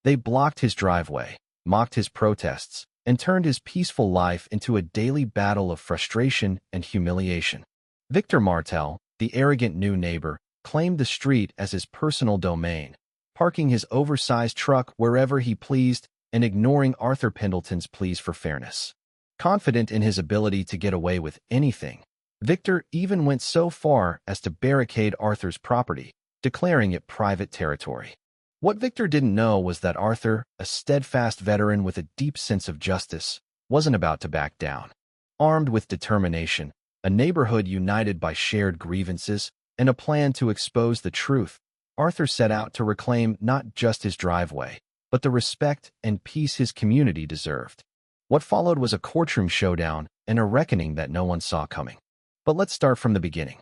They blocked his driveway, mocked his protests, and turned his peaceful life into a daily battle of frustration and humiliation. Victor Martel, the arrogant new neighbor, claimed the street as his personal domain, parking his oversized truck wherever he pleased and ignoring Arthur Pendleton's pleas for fairness. Confident in his ability to get away with anything, Victor even went so far as to barricade Arthur's property, declaring it private territory. What Victor didn't know was that Arthur, a steadfast veteran with a deep sense of justice, wasn't about to back down. Armed with determination, a neighborhood united by shared grievances, and a plan to expose the truth, Arthur set out to reclaim not just his driveway, but the respect and peace his community deserved. What followed was a courtroom showdown and a reckoning that no one saw coming. But let's start from the beginning.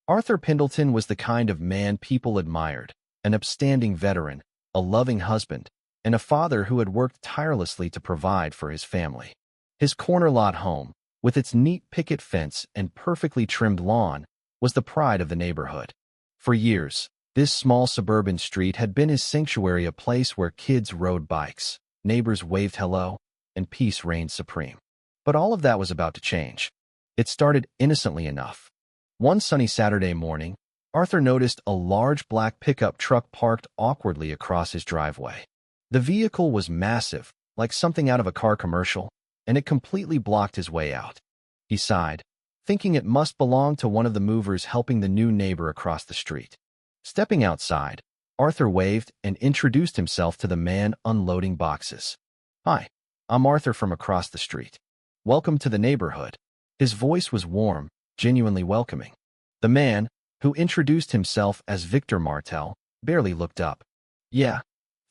Arthur Pendleton was the kind of man people admired, an upstanding veteran, a loving husband, and a father who had worked tirelessly to provide for his family. His corner lot home, with its neat picket fence and perfectly trimmed lawn, was the pride of the neighborhood. For years, this small suburban street had been his sanctuary, a place where kids rode bikes, neighbors waved hello, and peace reigned supreme. But all of that was about to change. It started innocently enough. One sunny Saturday morning, Arthur noticed a large black pickup truck parked awkwardly across his driveway. The vehicle was massive, like something out of a car commercial, and it completely blocked his way out. He sighed, thinking it must belong to one of the movers helping the new neighbor across the street. Stepping outside, Arthur waved and introduced himself to the man unloading boxes. "Hi, I'm Arthur from across the street. Welcome to the neighborhood." His voice was warm, genuinely welcoming. The man, who introduced himself as Victor Martel, barely looked up. "Yeah,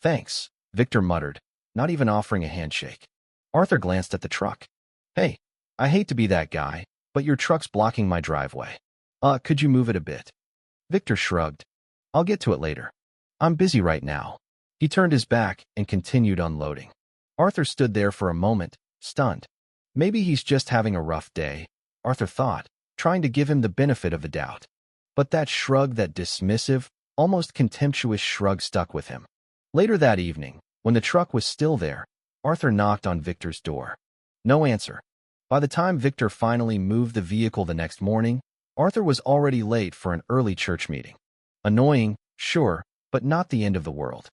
thanks," Victor muttered, not even offering a handshake. Arthur glanced at the truck. "Hey, I hate to be that guy, but your truck's blocking my driveway. Could you move it a bit?" Victor shrugged. "I'll get to it later. I'm busy right now." He turned his back and continued unloading. Arthur stood there for a moment, stunned. Maybe he's just having a rough day, Arthur thought, trying to give him the benefit of the doubt. But that shrug, that dismissive, almost contemptuous shrug, stuck with him. Later that evening, when the truck was still there, Arthur knocked on Victor's door. No answer. By the time Victor finally moved the vehicle the next morning, Arthur was already late for an early church meeting. Annoying, sure, but not the end of the world.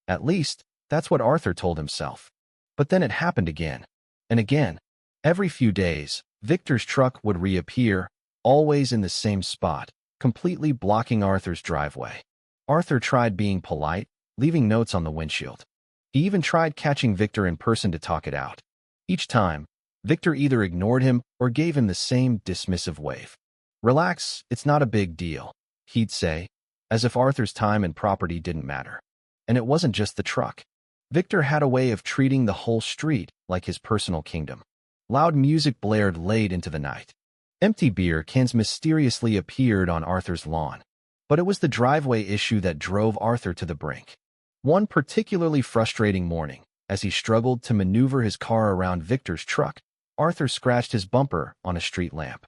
At least, that's what Arthur told himself. But then it happened again, and again. Every few days, Victor's truck would reappear, always in the same spot, completely blocking Arthur's driveway. Arthur tried being polite, leaving notes on the windshield. He even tried catching Victor in person to talk it out. Each time, Victor either ignored him or gave him the same dismissive wave. "Relax, it's not a big deal," he'd say, as if Arthur's time and property didn't matter. And it wasn't just the truck. Victor had a way of treating the whole street like his personal kingdom. Loud music blared late into the night. Empty beer cans mysteriously appeared on Arthur's lawn. But it was the driveway issue that drove Arthur to the brink. One particularly frustrating morning, as he struggled to maneuver his car around Victor's truck, Arthur scratched his bumper on a street lamp.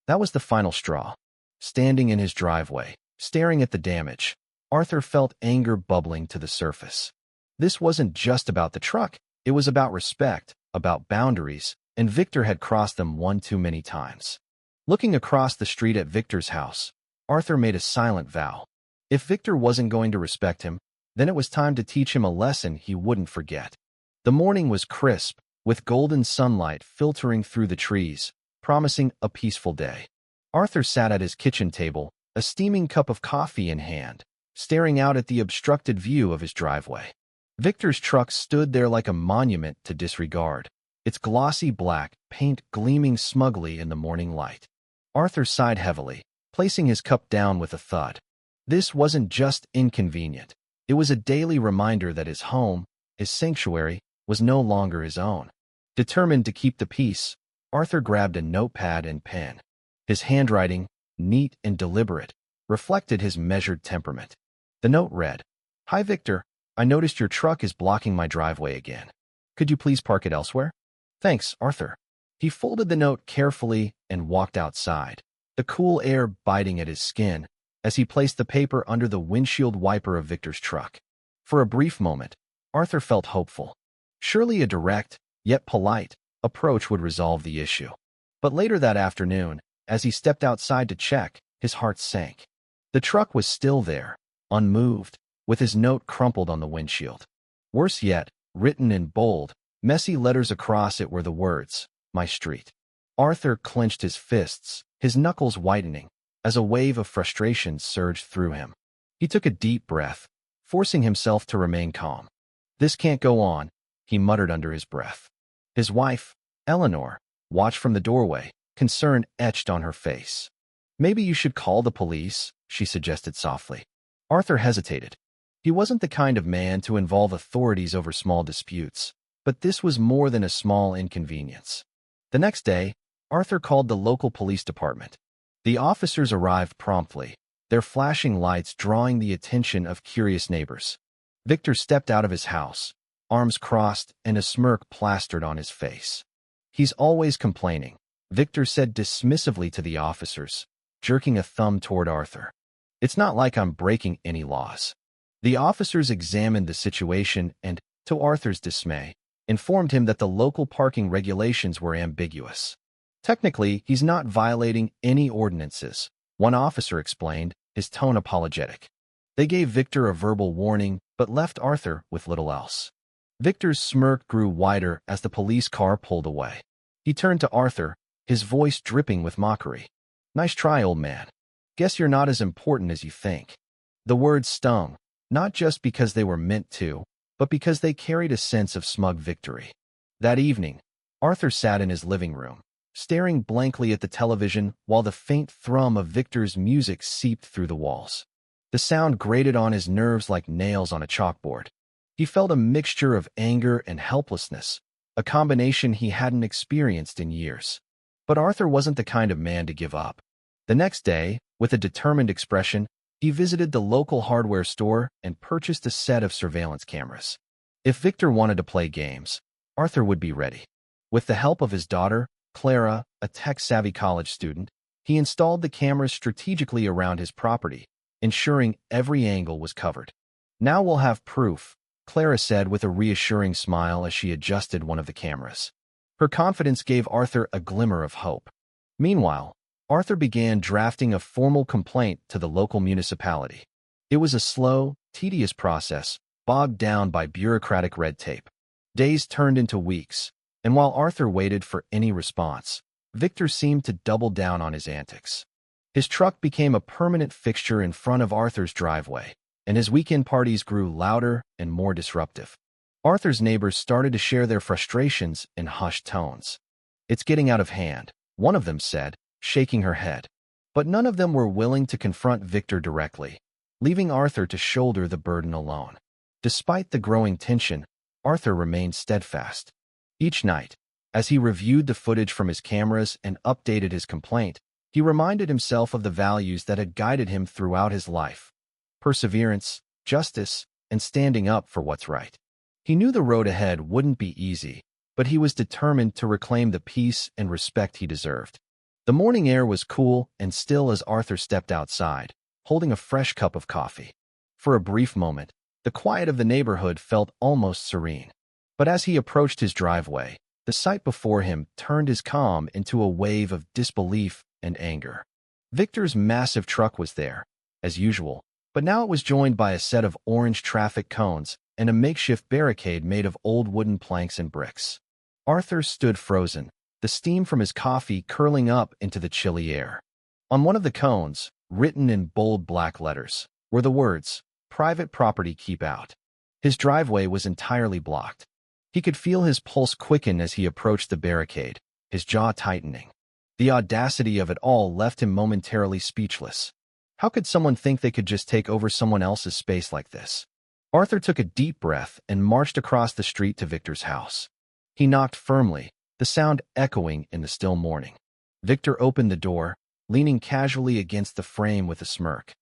That was the final straw. Standing in his driveway, staring at the damage, Arthur felt anger bubbling to the surface. This wasn't just about the truck, it was about respect, about boundaries, and Victor had crossed them one too many times. Looking across the street at Victor's house, Arthur made a silent vow. If Victor wasn't going to respect him, then it was time to teach him a lesson he wouldn't forget. The morning was crisp, with golden sunlight filtering through the trees, promising a peaceful day. Arthur sat at his kitchen table, a steaming cup of coffee in hand, staring out at the obstructed view of his driveway. Victor's truck stood there like a monument to disregard, its glossy black paint gleaming smugly in the morning light. Arthur sighed heavily, placing his cup down with a thud. This wasn't just inconvenient. It was a daily reminder that his home, his sanctuary, was no longer his own. Determined to keep the peace, Arthur grabbed a notepad and pen. His handwriting, neat and deliberate, reflected his measured temperament. The note read, "Hi Victor, I noticed your truck is blocking my driveway again. Could you please park it elsewhere? Thanks, Arthur." He folded the note carefully and walked outside, the cool air biting at his skin as he placed the paper under the windshield wiper of Victor's truck. For a brief moment, Arthur felt hopeful. Surely a direct, yet polite, approach would resolve the issue. But later that afternoon, as he stepped outside to check, his heart sank. The truck was still there, unmoved, with his note crumpled on the windshield. Worse yet, written in bold, messy letters across it were the words, "My street." Arthur clenched his fists, his knuckles whitening, as a wave of frustration surged through him. He took a deep breath, forcing himself to remain calm. "This can't go on," he muttered under his breath. His wife, Eleanor, watched from the doorway, concern etched on her face. "Maybe you should call the police," she suggested softly. Arthur hesitated. He wasn't the kind of man to involve authorities over small disputes, but this was more than a small inconvenience. The next day, Arthur called the local police department. The officers arrived promptly, their flashing lights drawing the attention of curious neighbors. Victor stepped out of his house, arms crossed and a smirk plastered on his face. "He's always complaining," Victor said dismissively to the officers, jerking a thumb toward Arthur. "It's not like I'm breaking any laws." The officers examined the situation and, to Arthur's dismay, informed him that the local parking regulations were ambiguous. "Technically, he's not violating any ordinances," one officer explained, his tone apologetic. They gave Victor a verbal warning, but left Arthur with little else. Victor's smirk grew wider as the police car pulled away. He turned to Arthur, his voice dripping with mockery. "Nice try, old man. Guess you're not as important as you think." The words stung, not just because they were meant to, but because they carried a sense of smug victory. That evening, Arthur sat in his living room, staring blankly at the television while the faint thrum of Victor's music seeped through the walls. The sound grated on his nerves like nails on a chalkboard. He felt a mixture of anger and helplessness, a combination he hadn't experienced in years. But Arthur wasn't the kind of man to give up. The next day, with a determined expression, he visited the local hardware store and purchased a set of surveillance cameras. If Victor wanted to play games, Arthur would be ready. With the help of his daughter, Clara, a tech-savvy college student, he installed the cameras strategically around his property, ensuring every angle was covered. "Now we'll have proof," Clara said with a reassuring smile as she adjusted one of the cameras. Her confidence gave Arthur a glimmer of hope. Meanwhile, Arthur began drafting a formal complaint to the local municipality. It was a slow, tedious process, bogged down by bureaucratic red tape. Days turned into weeks, and while Arthur waited for any response, Victor seemed to double down on his antics. His truck became a permanent fixture in front of Arthur's driveway, and his weekend parties grew louder and more disruptive. Arthur's neighbors started to share their frustrations in hushed tones. "It's getting out of hand," one of them said, shaking her head. But none of them were willing to confront Victor directly, leaving Arthur to shoulder the burden alone. Despite the growing tension, Arthur remained steadfast. Each night, as he reviewed the footage from his cameras and updated his complaint, he reminded himself of the values that had guided him throughout his life: perseverance, justice, and standing up for what's right. He knew the road ahead wouldn't be easy, but he was determined to reclaim the peace and respect he deserved. The morning air was cool and still as Arthur stepped outside, holding a fresh cup of coffee. For a brief moment, the quiet of the neighborhood felt almost serene. But as he approached his driveway, the sight before him turned his calm into a wave of disbelief and anger. Victor's massive truck was there, as usual, but now it was joined by a set of orange traffic cones and a makeshift barricade made of old wooden planks and bricks. Arthur stood frozen, the steam from his coffee curling up into the chilly air. On one of the cones, written in bold black letters, were the words, "Private property, keep out." His driveway was entirely blocked. He could feel his pulse quicken as he approached the barricade, his jaw tightening. The audacity of it all left him momentarily speechless. How could someone think they could just take over someone else's space like this? Arthur took a deep breath and marched across the street to Victor's house. He knocked firmly, the sound echoing in the still morning. Victor opened the door, leaning casually against the frame with a smirk.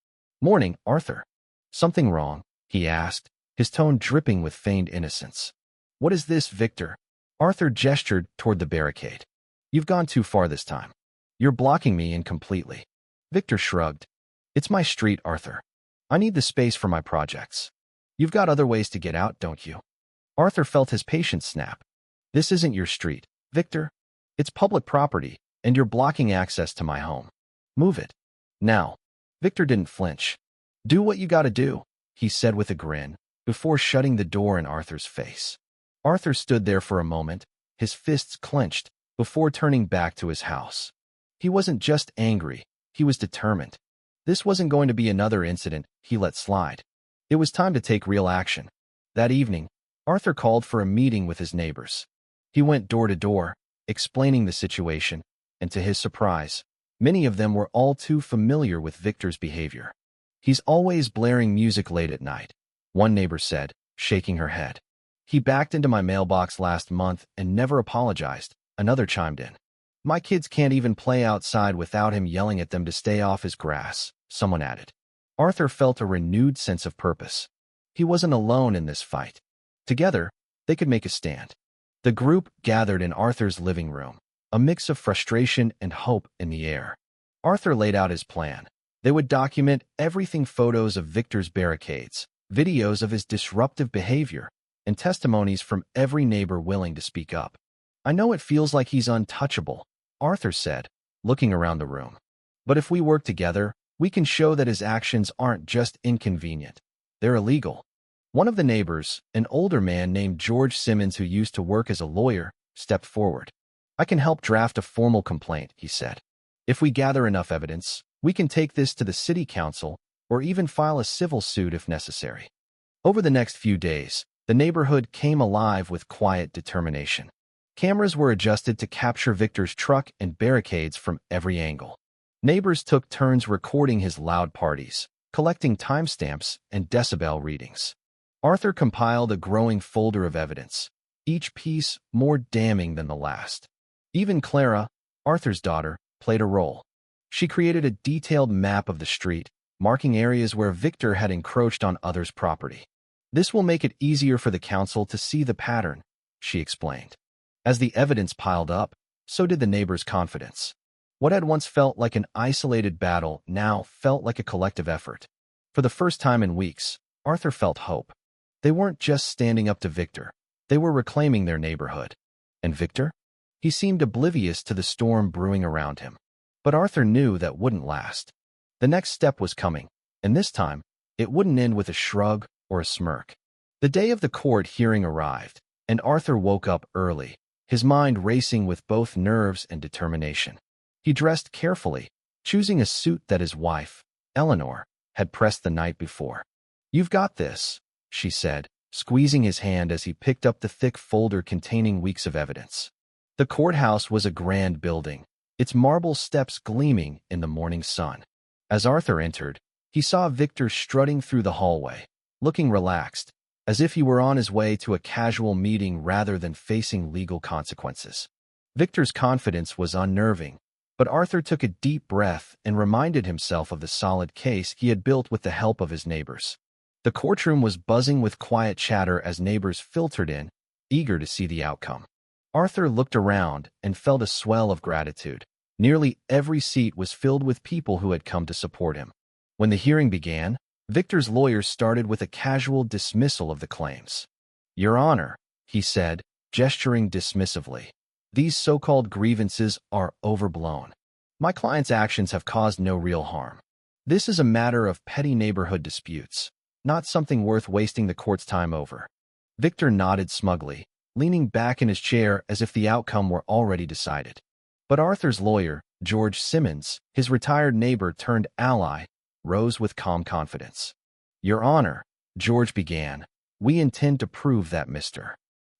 "Morning, Arthur." "Something wrong?" he asked, his tone dripping with feigned innocence. "What is this, Victor?" Arthur gestured toward the barricade. "You've gone too far this time. You're blocking me in completely." Victor shrugged. "It's my street, Arthur. I need the space for my projects. You've got other ways to get out, don't you?" Arthur felt his patience snap. This isn't your street, Victor. It's public property, and you're blocking access to my home. Move it. Now. Victor didn't flinch. Do what you gotta do, he said with a grin, before shutting the door in Arthur's face. Arthur stood there for a moment, his fists clenched, before turning back to his house. He wasn't just angry, he was determined. This wasn't going to be another incident he let slide. It was time to take real action. That evening, Arthur called for a meeting with his neighbors. He went door to door, explaining the situation, and to his surprise, many of them were all too familiar with Victor's behavior. He's always blaring music late at night, one neighbor said, shaking her head. He backed into my mailbox last month and never apologized, another chimed in. My kids can't even play outside without him yelling at them to stay off his grass, someone added. Arthur felt a renewed sense of purpose. He wasn't alone in this fight. Together, they could make a stand. The group gathered in Arthur's living room, a mix of frustration and hope in the air. Arthur laid out his plan. They would document everything: photos of Victor's barricades, videos of his disruptive behavior, and testimonies from every neighbor willing to speak up. I know it feels like he's untouchable, Arthur said, looking around the room. But if we work together, we can show that his actions aren't just inconvenient. They're illegal. One of the neighbors, an older man named George Simmons who used to work as a lawyer, stepped forward. I can help draft a formal complaint, he said. If we gather enough evidence, we can take this to the city council or even file a civil suit if necessary. Over the next few days, the neighborhood came alive with quiet determination. Cameras were adjusted to capture Victor's truck and barricades from every angle. Neighbors took turns recording his loud parties, collecting timestamps and decibel readings. Arthur compiled a growing folder of evidence, each piece more damning than the last. Even Clara, Arthur's daughter, played a role. She created a detailed map of the street, marking areas where Victor had encroached on others' property. This will make it easier for the council to see the pattern, she explained. As the evidence piled up, so did the neighbors' confidence. What had once felt like an isolated battle now felt like a collective effort. For the first time in weeks, Arthur felt hope. They weren't just standing up to Victor. They were reclaiming their neighborhood. And Victor? He seemed oblivious to the storm brewing around him. But Arthur knew that wouldn't last. The next step was coming, and this time, it wouldn't end with a shrug or a smirk. The day of the court hearing arrived, and Arthur woke up early, his mind racing with both nerves and determination. He dressed carefully, choosing a suit that his wife, Eleanor, had pressed the night before. You've got this, she said, squeezing his hand as he picked up the thick folder containing weeks of evidence. The courthouse was a grand building, its marble steps gleaming in the morning sun. As Arthur entered, he saw Victor strutting through the hallway, looking relaxed, as if he were on his way to a casual meeting rather than facing legal consequences. Victor's confidence was unnerving, but Arthur took a deep breath and reminded himself of the solid case he had built with the help of his neighbors. The courtroom was buzzing with quiet chatter as neighbors filtered in, eager to see the outcome. Arthur looked around and felt a swell of gratitude. Nearly every seat was filled with people who had come to support him. When the hearing began, Victor's lawyer started with a casual dismissal of the claims. Your Honor, he said, gesturing dismissively, these so-called grievances are overblown. My client's actions have caused no real harm. This is a matter of petty neighborhood disputes, not something worth wasting the court's time over. Victor nodded smugly, leaning back in his chair as if the outcome were already decided. But Arthur's lawyer, George Simmons, his retired neighbor turned ally, rose with calm confidence. Your Honor, George began, we intend to prove that Mr.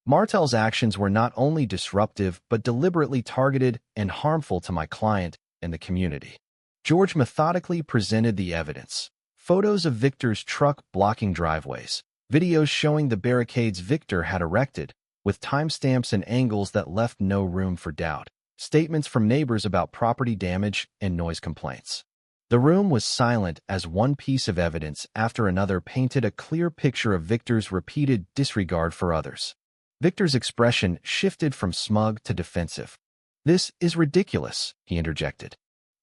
Martel's actions were not only disruptive but deliberately targeted and harmful to my client and the community. George methodically presented the evidence. Photos of Victor's truck blocking driveways, videos showing the barricades Victor had erected, with timestamps and angles that left no room for doubt. Statements from neighbors about property damage and noise complaints. The room was silent as one piece of evidence after another painted a clear picture of Victor's repeated disregard for others. Victor's expression shifted from smug to defensive. This is ridiculous, he interjected.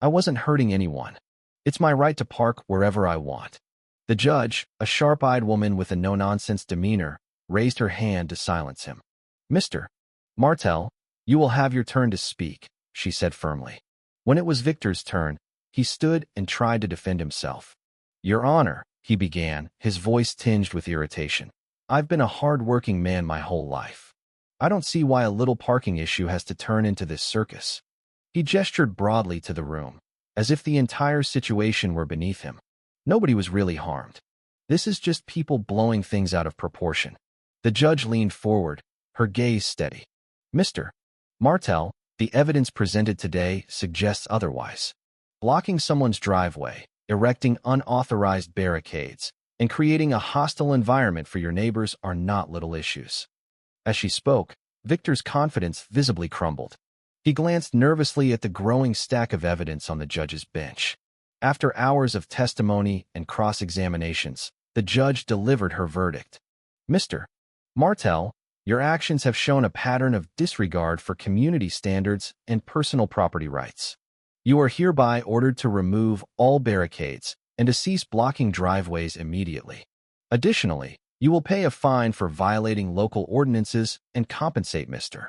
I wasn't hurting anyone. It's my right to park wherever I want. The judge, a sharp-eyed woman with a no-nonsense demeanor, raised her hand to silence him. "Mr. Martel, you will have your turn to speak," she said firmly. When it was Victor's turn, he stood and tried to defend himself. "Your Honor," he began, his voice tinged with irritation. "I've been a hard-working man my whole life. I don't see why a little parking issue has to turn into this circus." He gestured broadly to the room, as if the entire situation were beneath him. Nobody was really harmed. This is just people blowing things out of proportion. The judge leaned forward, her gaze steady. "Mr. Martel, the evidence presented today suggests otherwise. Blocking someone's driveway, erecting unauthorized barricades, and creating a hostile environment for your neighbors are not little issues." As she spoke, Victor's confidence visibly crumbled. He glanced nervously at the growing stack of evidence on the judge's bench. After hours of testimony and cross-examinations, the judge delivered her verdict. "Mr. Martel, your actions have shown a pattern of disregard for community standards and personal property rights. You are hereby ordered to remove all barricades and to cease blocking driveways immediately. Additionally, you will pay a fine for violating local ordinances and compensate Mr.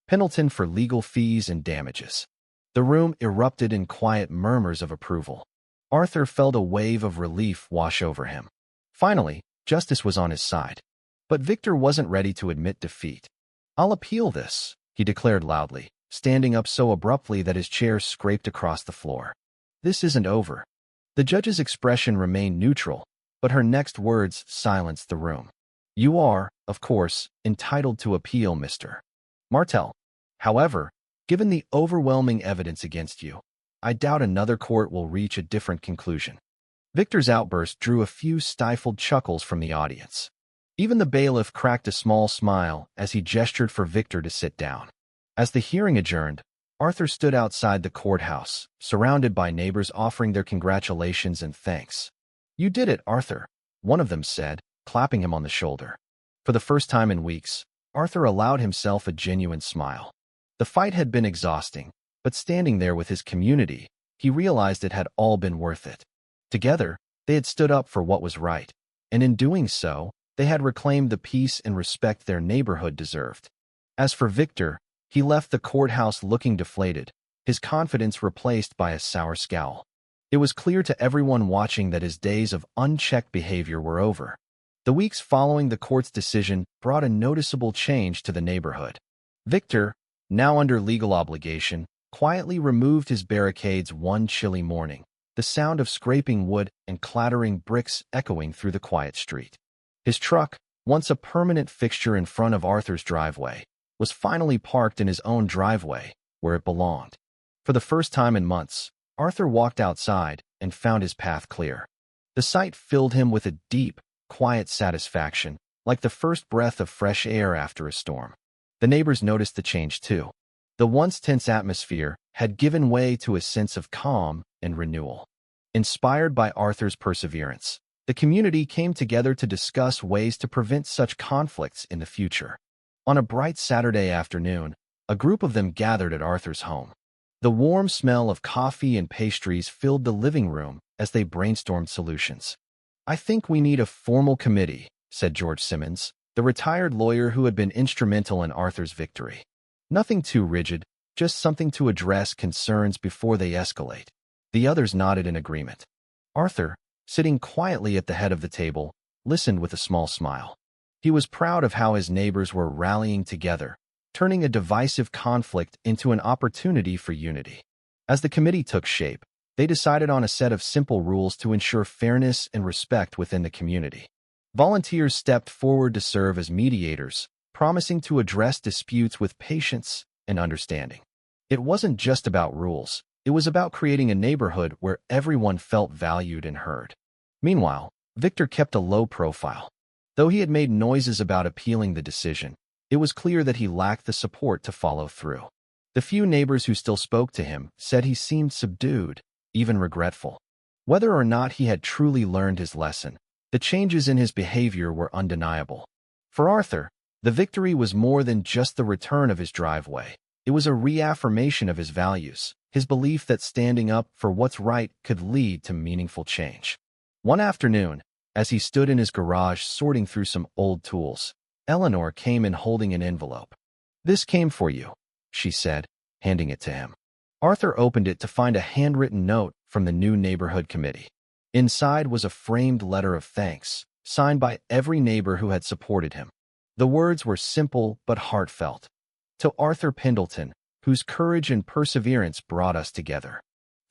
Pendleton for legal fees and damages." The room erupted in quiet murmurs of approval. Arthur felt a wave of relief wash over him. Finally, justice was on his side. But Victor wasn't ready to admit defeat. "I'll appeal this," he declared loudly, standing up so abruptly that his chair scraped across the floor. "This isn't over." The judge's expression remained neutral, but her next words silenced the room. "You are, of course, entitled to appeal, Mr. Martel. However, given the overwhelming evidence against you, I doubt another court will reach a different conclusion." Victor's outburst drew a few stifled chuckles from the audience. Even the bailiff cracked a small smile as he gestured for Victor to sit down. As the hearing adjourned, Arthur stood outside the courthouse, surrounded by neighbors offering their congratulations and thanks. "You did it, Arthur," one of them said, clapping him on the shoulder. For the first time in weeks, Arthur allowed himself a genuine smile. The fight had been exhausting, but standing there with his community, he realized it had all been worth it. Together, they had stood up for what was right, and in doing so, they had reclaimed the peace and respect their neighborhood deserved. As for Victor, he left the courthouse looking deflated, his confidence replaced by a sour scowl. It was clear to everyone watching that his days of unchecked behavior were over. The weeks following the court's decision brought a noticeable change to the neighborhood. Victor, now under legal obligation, quietly removed his barricades one chilly morning, the sound of scraping wood and clattering bricks echoing through the quiet street. His truck, once a permanent fixture in front of Arthur's driveway, was finally parked in his own driveway, where it belonged. For the first time in months, Arthur walked outside and found his path clear. The sight filled him with a deep, quiet satisfaction, like the first breath of fresh air after a storm. The neighbors noticed the change too. The once tense atmosphere had given way to a sense of calm and renewal. Inspired by Arthur's perseverance, the community came together to discuss ways to prevent such conflicts in the future. On a bright Saturday afternoon, a group of them gathered at Arthur's home. The warm smell of coffee and pastries filled the living room as they brainstormed solutions. "I think we need a formal committee," said George Simmons, the retired lawyer who had been instrumental in Arthur's victory. "Nothing too rigid, just something to address concerns before they escalate." The others nodded in agreement. Arthur, sitting quietly at the head of the table, listened with a small smile. He was proud of how his neighbors were rallying together, turning a divisive conflict into an opportunity for unity. As the committee took shape, they decided on a set of simple rules to ensure fairness and respect within the community. Volunteers stepped forward to serve as mediators, promising to address disputes with patience and understanding. It wasn't just about rules, it was about creating a neighborhood where everyone felt valued and heard. Meanwhile, Victor kept a low profile. Though he had made noises about appealing the decision, it was clear that he lacked the support to follow through. The few neighbors who still spoke to him said he seemed subdued, even regretful. Whether or not he had truly learned his lesson, the changes in his behavior were undeniable. For Arthur, the victory was more than just the return of his driveway. It was a reaffirmation of his values, his belief that standing up for what's right could lead to meaningful change. One afternoon, as he stood in his garage sorting through some old tools, Eleanor came in holding an envelope. "This came for you," she said, handing it to him. Arthur opened it to find a handwritten note from the new neighborhood committee. Inside was a framed letter of thanks, signed by every neighbor who had supported him. The words were simple but heartfelt. "To Arthur Pendleton, whose courage and perseverance brought us together.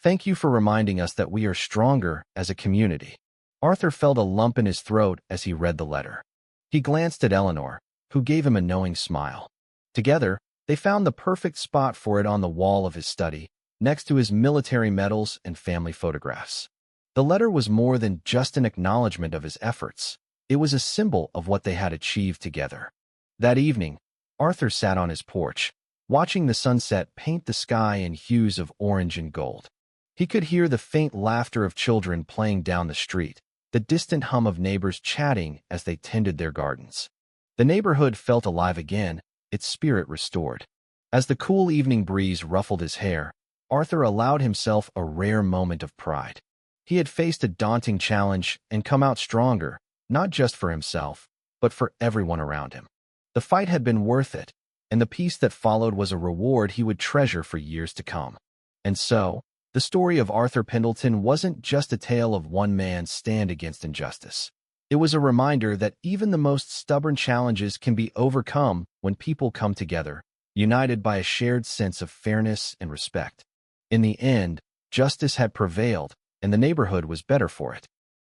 Thank you for reminding us that we are stronger as a community." Arthur felt a lump in his throat as he read the letter. He glanced at Eleanor, who gave him a knowing smile. Together, they found the perfect spot for it on the wall of his study, next to his military medals and family photographs. The letter was more than just an acknowledgement of his efforts. It was a symbol of what they had achieved together. That evening, Arthur sat on his porch, watching the sunset paint the sky in hues of orange and gold. He could hear the faint laughter of children playing down the street, the distant hum of neighbors chatting as they tended their gardens. The neighborhood felt alive again, its spirit restored. As the cool evening breeze ruffled his hair, Arthur allowed himself a rare moment of pride. He had faced a daunting challenge and come out stronger, not just for himself, but for everyone around him. The fight had been worth it, and the peace that followed was a reward he would treasure for years to come. And so, the story of Arthur Pendleton wasn't just a tale of one man's stand against injustice. It was a reminder that even the most stubborn challenges can be overcome when people come together, united by a shared sense of fairness and respect. In the end, justice had prevailed, and the neighborhood was better for it.